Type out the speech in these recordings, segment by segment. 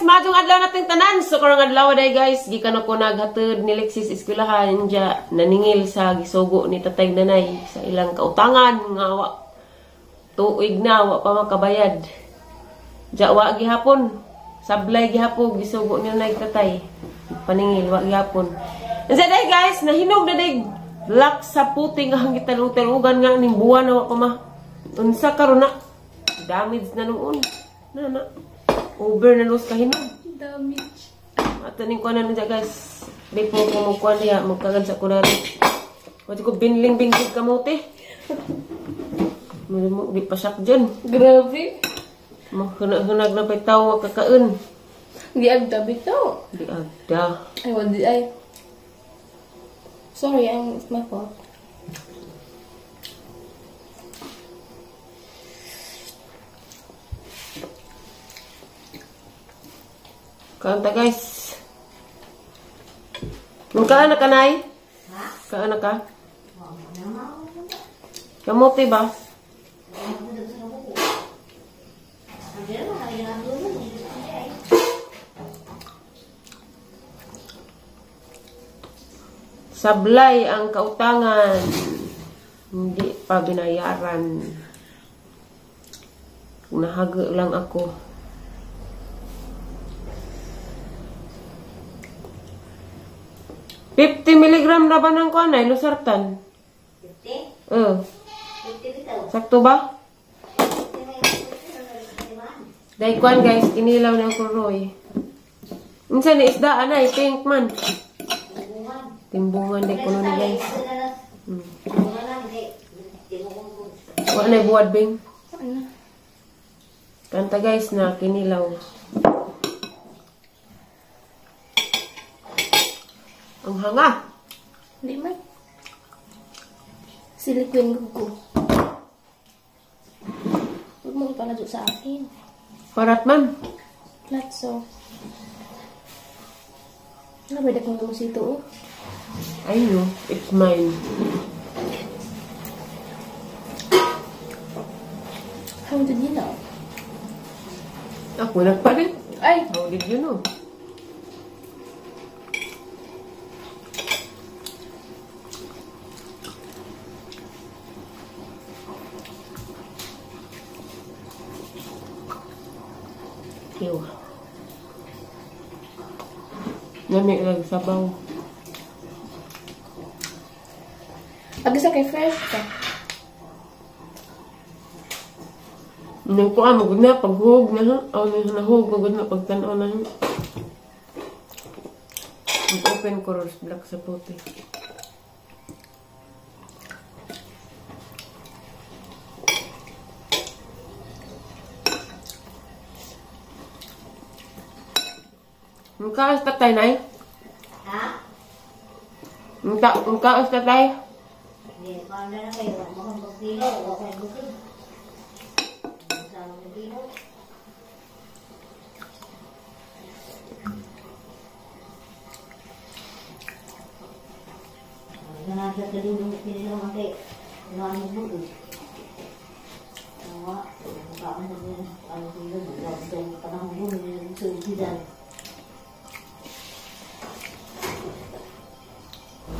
madong adlaw nating tanan. So karong adlaw day guys, gikan ako naghatod ni Lexis eskwelahan diya naningil sa gisugo ni tatay nanay sa ilang kautangan nga wa tuig na wa pa makabayad. Diya wa gihapon. Sablay gihapon gisugo ni nanay tatay. Paningil wa gihapon. Unsa day guys, nahinog na day black sa puting ang gitalong-talugan nga ning buwan na wa pa ma. Unsa karon na damage na noon. Na. Over na los kahinog. Damage. Ato ning kuan na guys. Di po ko magkuan diya magkagad sa kunari. Wati ko binling-binggig kamote. Di pa sak dyan. Grabe. Mahunag na pa'y tao kakaon. Di agda bitaw. Di agda. Ay, wadi ay. Sorry, it's my fault. Kanta guys. Kaan na ka, Nay? Kaan na ka? Kamote ba? Sablay ang kautangan. Hindi pa binayaran. Nahaga lang ako. 50 milligram na ba ng kuanay, Losartan? 50? 50 bitaw. Sakto ba? Dahil kuan guys, kinilaw ng kuroy. Minsan na isda, anay, pink man. Timbungan de kuno ni guys. Wala na buwad bing. Kanta guys na kinilaw. Ang hanga. Hindi man. Silikuin ko. Huwag mo ipanadyo sa akin. Parat man. Platso. Nabada kong namusito oh. I know, it's mine. How did you know? Ako nagpalit. Ay! How did you know? Ew. Lamig lang sabaw. Agisa kay fresh ka. Nung ko magod na paghug na ha. Aw na nahug magod na pagtan-aw na ha. Mag-open ko rose black sa puti. Mungkaas tatay, Nay? Ha? Mungkaas tatay? Hindi, paano na kayo? Mukhang pagpilo, o kayo bukid. Masama pagpilo. Nanasa ka din yung pinila ng ate. Ano bukid? Nawa, mukhaan na din. Ano pilo, magdang panahon mo, nilagay sa usidan.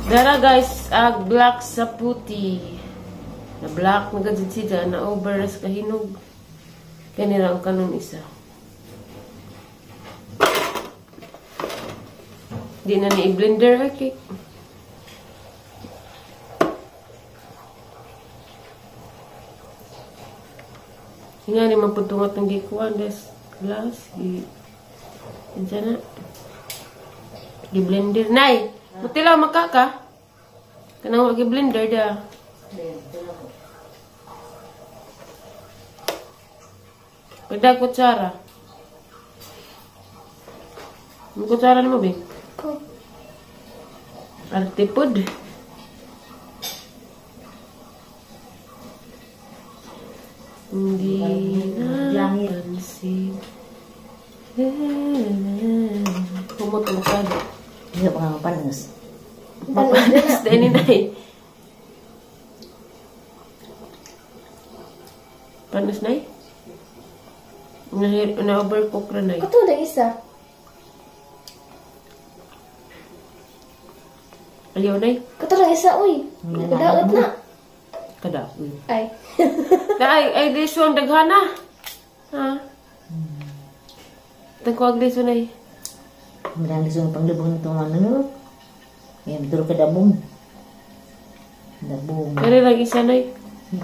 Dara guys, ag black sa puti. Na black na gadid siya, na overras kahinog. Kanira ang kanon isa. Di na ni i-blender ha, cake. Nga ni maputungat ng gikuan, des glass. Diyan na. Di-blender. Nay! Mutilaw makaka. Kanang wag i-blender da. Kada kutsara. Ang kutsara mo, Bing? Artipod. Hindi na pansin. Humot ang kada. Hindi pa nga panas. Panas din ni Nay. Panas, Nay? Na-overcook na, Nay. Kato na isa. Aliw na eh. Katarang isa, uy. Kadaot na. Kada. Ay. Ay, lisong daghana. Ha? Tangkuag lisong na eh. Marang lisong panglubong itong ano. Kaya betul ke dabong. Dabong. Kaya lang isa na eh.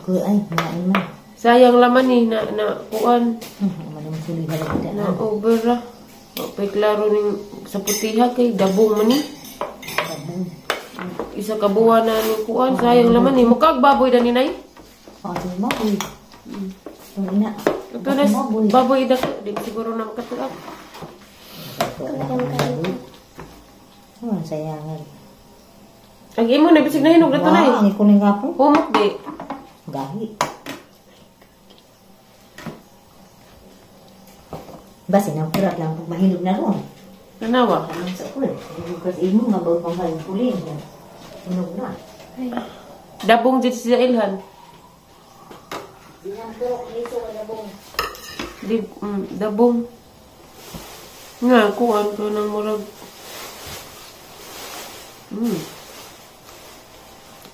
Ko ay, main man. Sayang laman eh, na kuan. Mana masuli harap tidak. Na over lah. Pa'y klaro ning sa putiha kay dabong man eh. Dabong. Isa ka buwan na ni kuan, sayang laman eh. Mukag baboy na ninay. Oh, itu baboy. Ang ina. Ito na, baboy da di siguro na makatuak. Oh, sayangan. Ang imo na bisig na hinog na to na eh. Ang kuning kapo. Humok di. Gahi. Basi na kurat lang pag mahinog na ron. Nanawa. Anong sa kulit? Bukas imo nga bawat pang haling pulin. Hinog na. Ay. Dabong dito sa ilhan. Dinampo, iso ka dabong. Di, dabong. Nga, kuan ko ng murag.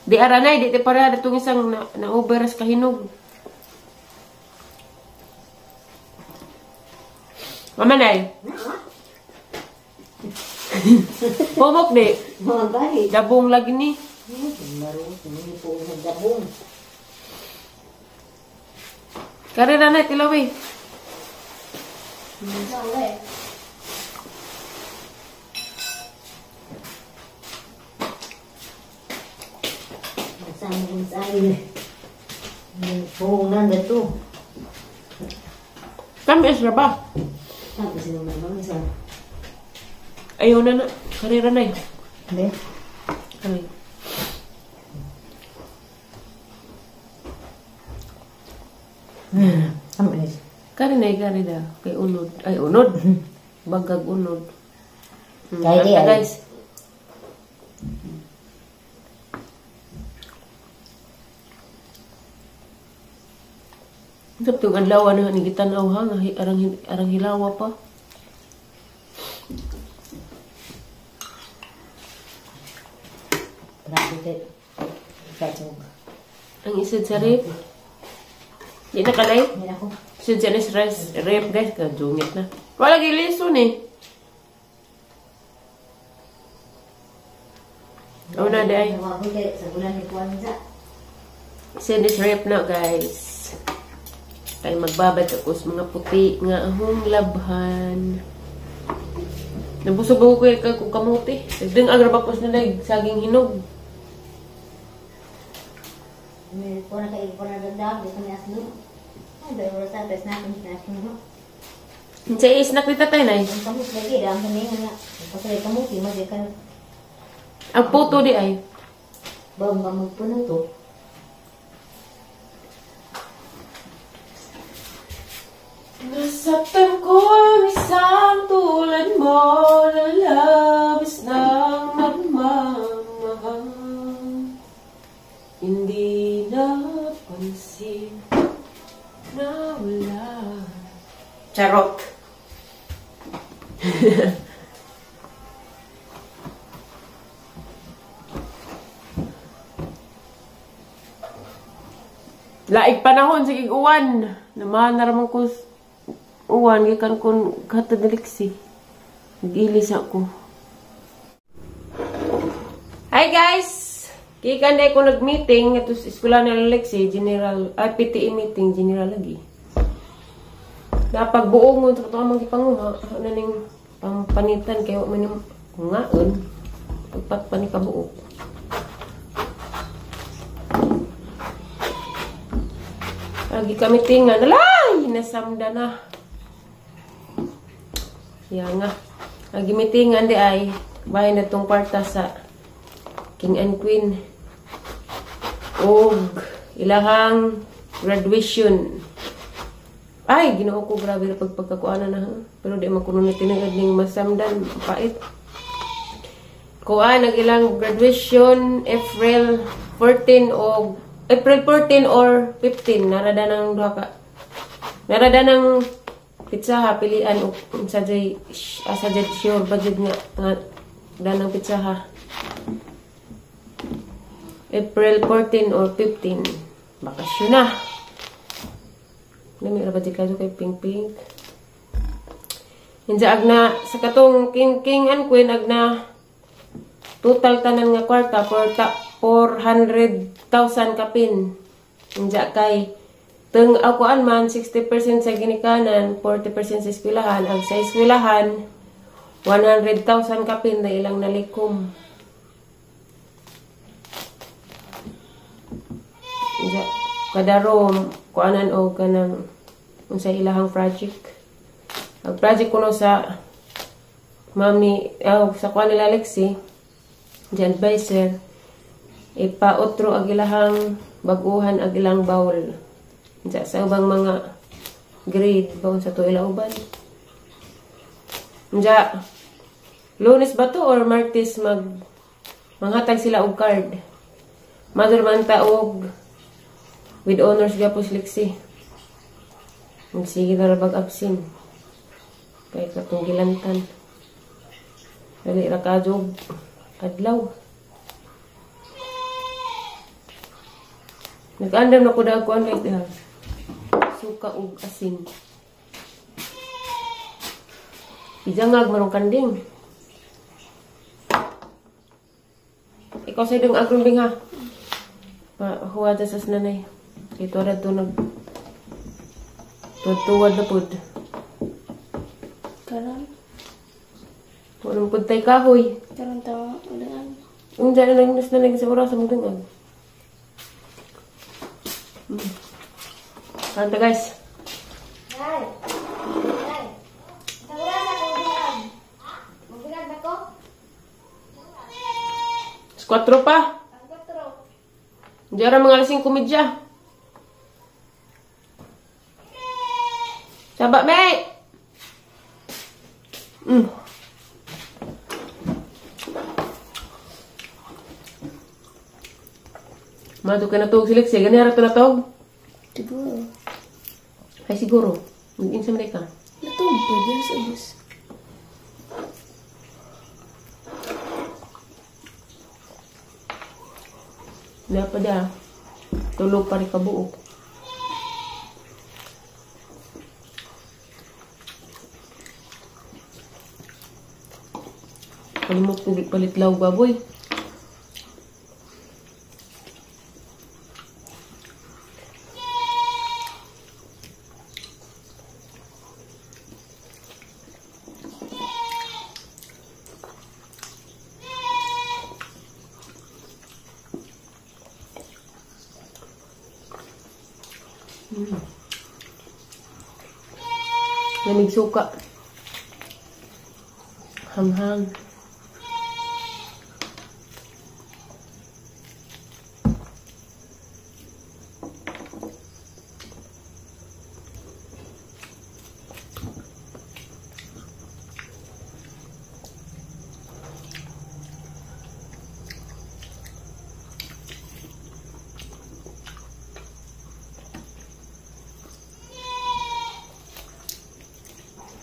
Di aranay, di para itong isang na-overas kahinog. Mamanay. Humok di. Mga gahi. Dabong lagi ni. Marunong, hindi po nagdabong. Karera na, tilawi. Nawala eh. Nasama kong sa akin. Puhungan na ito. Kami asra ba? Tapos naman mga isa. Ayaw na. Karera na eh. Hindi. Ay. Sama ni. Karina. Kay unod. Ay, unod. Bagag unod. Kaya di ay. Guys. Saptong adlaw na ni gitanaw ha, arang hilawa pa. Grabe kay. Kacog. Ang isod sa rep. Di na kalay. Hindi ako. Isod sa rep guys, kadungit na. Wala giliso ni. Oh na day. Nawabot kay sa bulan ni Kwanza. Isod is rep na guys. Tayo magbabad ako sa mga puti nga ahong labhan. Nabusog ako kung kamuti. Ding agrabapos na lang, saging hinog. May puna kay puna dadag, dito ni asno. Ay, dahil wala sa pes natin sa asno. Sa isnak ni tatay na eh. Ang kamus lagi, ang kaningan nga. Pasay kamuti, magikan. Ang puto di ay. Bawang kamag po na to. Nasaktan ko ang isang tulad mo na labis ng nagmamahal. Hindi napansin na wala. Charot. Laig panahon sa uwan. Naman naramang ko uwan, gikan kun katod ni Lexi. Nag-ilis ako. Hi guys! Gikan day ko nag-meeting. Ito sa eskwela ni Lexi, general, PTE meeting, general lagi. Napagbuongon sa katong mga gipanguha. Naning pangpanitan kayo man yung ngaon. Pagpatpan ni kabuok. Lagi kami tingan. Alay! Nasamda na. Yan nga. Lagi meetingan di ay bahay na itong kwarta sa King and Queen. O ilahang graduation. Ay, ginoo ko grabe na pagpagkakuana na ha. Pero di makuno na tinagad ning masamdan. Pait. Kuan, nag-ilang graduation April 14 o April 14 or 15. Narada ng duha ka. Narada ng pizza ha, pilian o sajay sure budget nga danang pizza ha. April 14 or 15. Bakasyon na. Nami ra ba di kayo kay pink. Hinja agna sa katong king and queen agna total tanan nga kwarta 400,000 kapin. Hinja kay tung akuan man 60% sa ginikanan, 40% sa eskwelahan. Ang sa eskwelahan 100,000 kapin na ilang nalikom. Hinja kada room kuanan og kanang unsa ilahang project. Ang project kuno sa mami sa kuan nila Lexi, di advisor, ipaotro ag ilahang baguhan ag ilang bowl. Sa ubang mga grade bawon sa to ilang uban. Lunes ba to or Martes manghatag sila og card. Mother man ta og with honors gapos Lexi. Sige na rabag absent. Kaya katong gilantan. Dali ra kadjog adlaw. Nag-andam na ko daw kuan kay diha. Suka ug asin. Ijangag marong kanding. Ikaw sa dong agron bing ha. Huwad sa nanay. Ito ra to nag tuwad na pud. Karon. Walang pud tay kahoy. Karon tawa ulan. Ang dyan na nagnas na lagi sa oras ang dungag. Kanta guys. Nay. Nay. Tawag na ko diyan. Magbilag na ko. 4 pa. Ang patro. Diyan mga alasing komedya. Saba, May! Madto ka na tog silik siya. Ganyan rato na tog? Siguro. Ay siguro. Mag-insam na ka. Natog po diyan sa bus. Dapat da. Tulog pa rin kabuok. Kalimot ko palitlaw baboy. Lamig suka. Hanghang.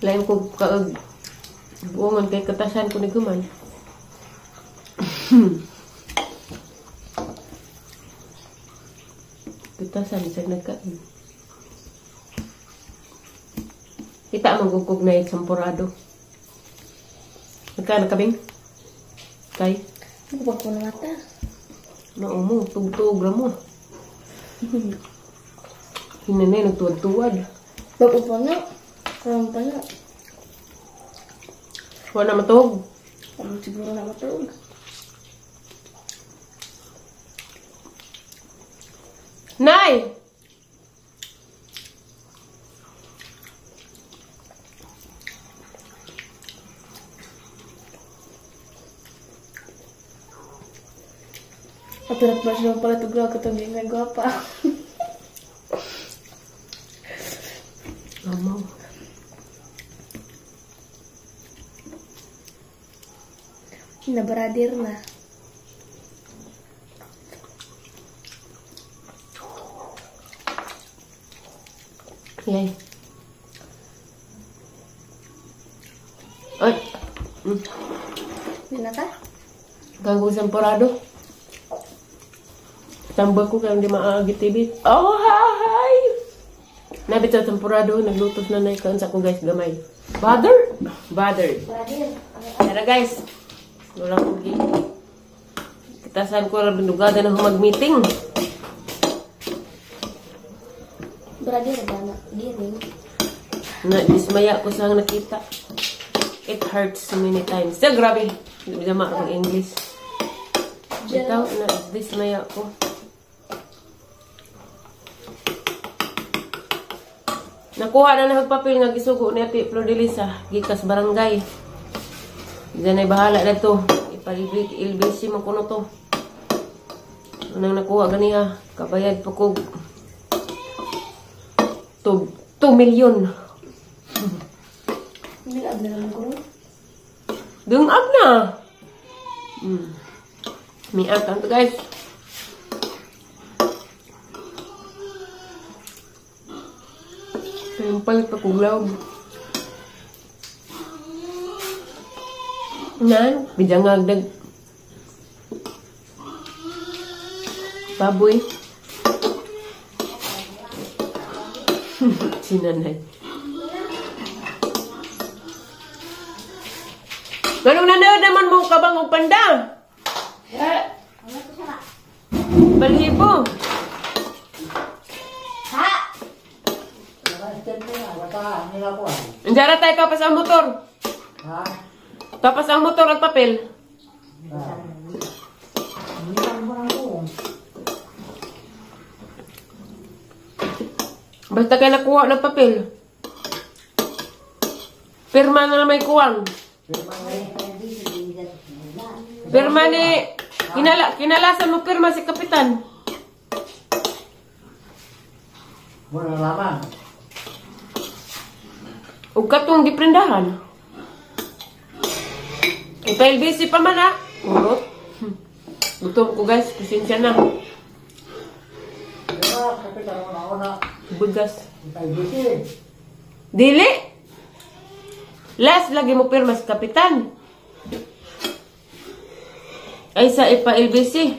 Lain ko kaag buongan kay katasan ko ni Gumay. Katasan sa nagkain. Kita magugog na sampurado. Nagkaan kabing? Kay? Huwag ko na mata. Noo mo, tugtog ra mo. Hinanay nagtuwad-tuwad. Bago pa nga. Karon pa nga. Wala na matog. Siguro na matulog. Nay! Aturat ba siya pala tugaw katong hindi nga gwapa. Amaw. Nabaradir na. Yay. Ay. Hindi na ka? Gagawin sampurado. Tambal ko kaya hindi maagit TV. Oh, hi! Nabit sa temporado, naglutos na naikaan sa ko guys, gamay. Bothered? Bothered. Tara guys. Wala ko gi. Kitasan ko lang binugada na mag-meeting. Brother, ada diri. Dismaya ko sa nakita. It hurts so many times. So, grabe. Hindi bisa mag-English. Ikaw, dismaya ko. Nakuha na nagpapil nga gisugo ni Ate Flodelisa gikas barangay. Diyan ay bahala na to. Ipalibig-ilbisi mo kuno to. Anong nakuha ganiha? Kabayad po ko 2 million. Hindi ka abla naman ko. Dungag na. Miak ang to guys. Yung palit pa kuglaw. Nan, bijangagdag. Baboy. Sinanay. Ganong nanood naman mo kabang o panda? Balhibo. Andiyan tayo papas ang motor. Papas ang motor at papel. Basta kayo nakuha ng papel. Pirma na may kuwang. Pirma ni... Kinalasan mo pirma si Kapitan. Muna laman. Huwag ka itong giprendahan. Ipa-LBC pa man ha. Urot. Gutom ko guys. Pasensya na. Diba, Kapitan mo na una. Bugas. Ipa-LBC. Dili. Last lagi mo pirma si Kapitan. Ay sa ipa-LBC.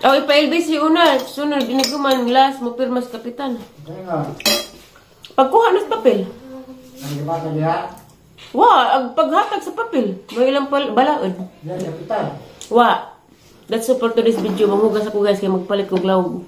O ipa-LBC una. Sunod diniguman. Last mo pirma si Kapitan. Kaya nga. Pagkuha na sa papel. Ang diba sa diha? Ang paghatag sa papel. May ilang balaod. Diyan, Kapitan. That's all for today's video. Manghugas ako guys kaya magpalit ko glawg.